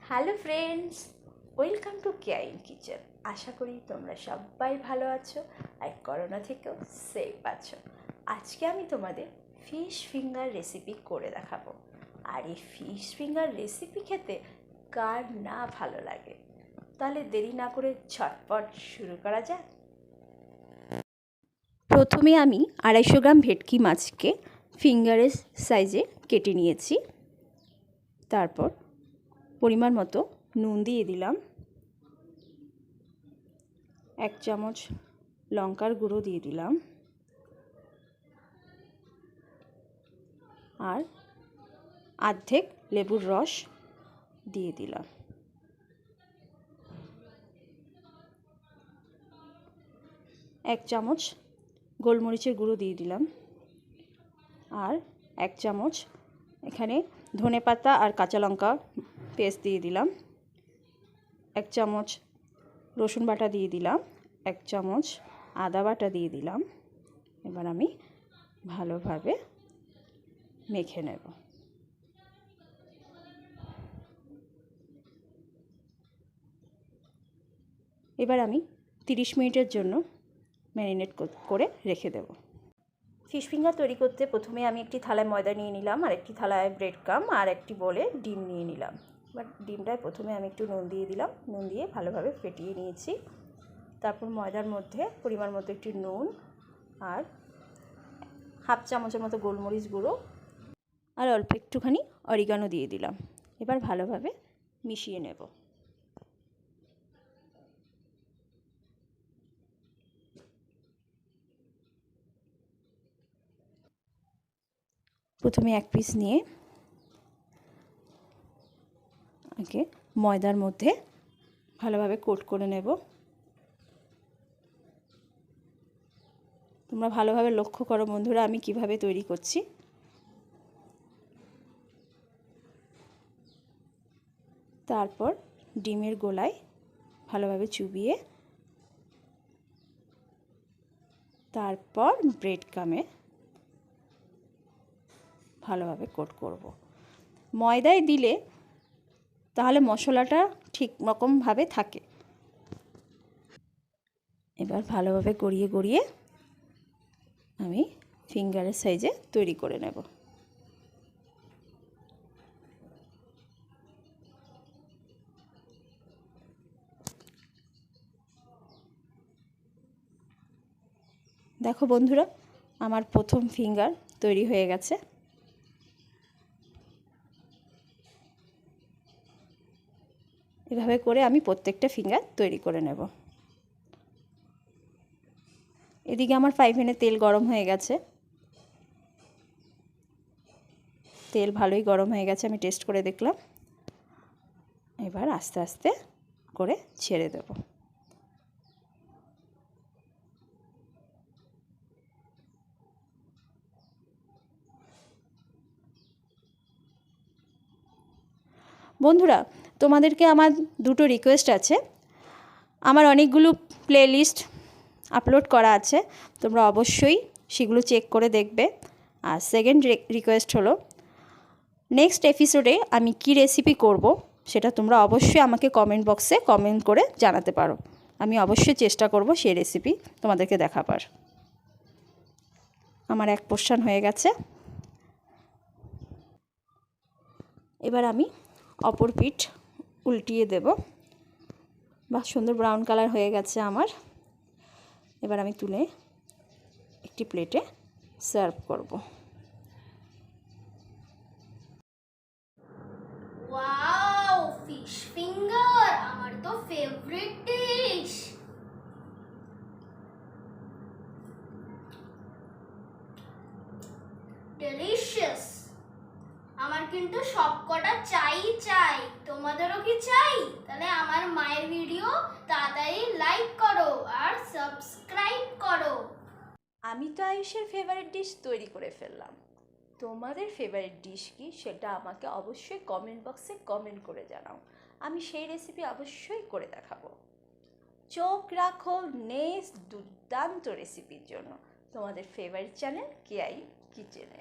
Hello friends, welcome to Keya in kitchen. আশা করি তোমরা সবাই ভালো আছো আর করোনা থেকেও সেফ আছো। আজকে আমি তোমাদের ফিশ ফিঙ্গার রেসিপি করে দেখাবো। আর এই ফিশ ফিঙ্গার রেসিপি খেতে কার না ভালো লাগে? তাহলে দেরি না করে ঝটপট শুরু করা যাক। প্রথমে আমি 250 গ্রাম ভেটকি মাছকে ফিঙ্গারের সাইজে কেটে নিয়েছি। তারপর পরিমাণ মতো নুন দিয়ে দিলাম, 1 চামচ লঙ্কার গুঁড়ো দিয়ে দিলাম, আর অর্ধেক লেবুর রস দিয়ে দিলাম। এক চামচ গোলমরিচের গুঁড়ো দিয়ে দিলাম, আর 1 চামচ এখানে ধনেপাতা আর কাঁচা লঙ্কা পেস্ট দিয়ে দিলাম, 1 চামচ রসুন বাটা দিয়ে দিলাম, 1 চামচ আদা বাটা দিয়ে দিলাম। এবার আমি ভালোভাবে মেখে নেব। এবার আমি 30 মিনিটের জন্য ম্যারিনেট করে রেখে দেব। ফিশ ফিঙ্গার তৈরি করতে প্রথমে আমি একটি থালায় ময়দা নিয়ে নিলাম, আর একটি থালায় ব্রেড ক্রাম্ব, আর একটি বলে ডিম নিয়ে নিলাম। এবার ডিমটায় প্রথমে আমি একটু নুন দিয়ে দিলাম, নুন দিয়ে ভালোভাবে ফেটিয়ে নিয়েছি। তারপর ময়দার মধ্যে পরিমাণ মতো একটু নুন আর হাফ চামচের মতো গোলমরিচ গুঁড়ো আর অল্প একটুখানি অরিগানো দিয়ে দিলাম। এবার ভালোভাবে মিশিয়ে নেব। প্রথমে এক পিস নিয়ে আগে ময়দার মধ্যে ভালোভাবে কোট করে নেব। তোমরা ভালোভাবে লক্ষ্য করো বন্ধুরা, আমি কিভাবে তৈরি করছি। তারপর ডিমের গোলায় ভালোভাবে চুবিয়ে তারপর ব্রেড ক্রাম্বে ভালোভাবে কোট করব। ময়দায় দিলে তাহলে মশলাটা ঠিক রকমভাবে থাকে। এবার ভালোভাবে গড়িয়ে গড়িয়ে আমি ফিঙ্গারের সাইজে তৈরি করে নেব। দেখো বন্ধুরা, আমার প্রথম ফিঙ্গার তৈরি হয়ে গেছে। এভাবে করে আমি প্রত্যেকটা ফিঙ্গার তৈরি করে নেব। এদিকে আমার ফ্রাই প্যানে তেল গরম হয়ে গেছে। তেল ভালোই গরম হয়ে গেছে, আমি টেস্ট করে দেখলাম। এবার আস্তে আস্তে করে ছেড়ে দেব। বন্ধুরা, তোমাদেরকে আমার দুটো রিকোয়েস্ট আছে। আমার অনেকগুলো প্লেলিস্ট আপলোড করা আছে, তোমরা অবশ্যই সেগুলো চেক করে দেখবে। আর সেকেন্ড রিকোয়েস্ট হলো, নেক্সট এপিসোডে আমি কি রেসিপি করব সেটা তোমরা অবশ্যই আমাকে কমেন্ট বক্সে কমেন্ট করে জানাতে পারো। আমি অবশ্যই চেষ্টা করব সেই রেসিপি তোমাদেরকে দেখাবার। আমার এক পোর্শন হয়ে গেছে। এবার আমি অপর পিঠ উল্টিয়ে দেব। বা সুন্দর ব্রাউন কালার হয়ে গেছে আমার। এবার আমি তুলে একটি প্লেটে সার্ভ করব। ওয়াও, ফিশ ফিঙ্গার আমার তো ফেভারিট ডিশ। ডেলিশিয়াস। আমার কিন্তু সবকটা চাই। তোমাদেরও কি চাই? তাহলে আমার মায়ের ভিডিও তাড়াতাড়ি লাইক করো আর সাবস্ক্রাইব করো। আমি তো আয়ুষের ফেভারিট ডিশ তৈরি করে ফেললাম। তোমাদের ফেভারিট ডিশ কি সেটা আমাকে অবশ্যই কমেন্ট বক্সে কমেন্ট করে জানাও। আমি সেই রেসিপি অবশ্যই করে দেখাবো। চোখ রাখো নেক্সট দুর্দান্ত রেসিপির জন্য তোমাদের ফেভারিট চ্যানেল কেয়া ইন কিচেনে।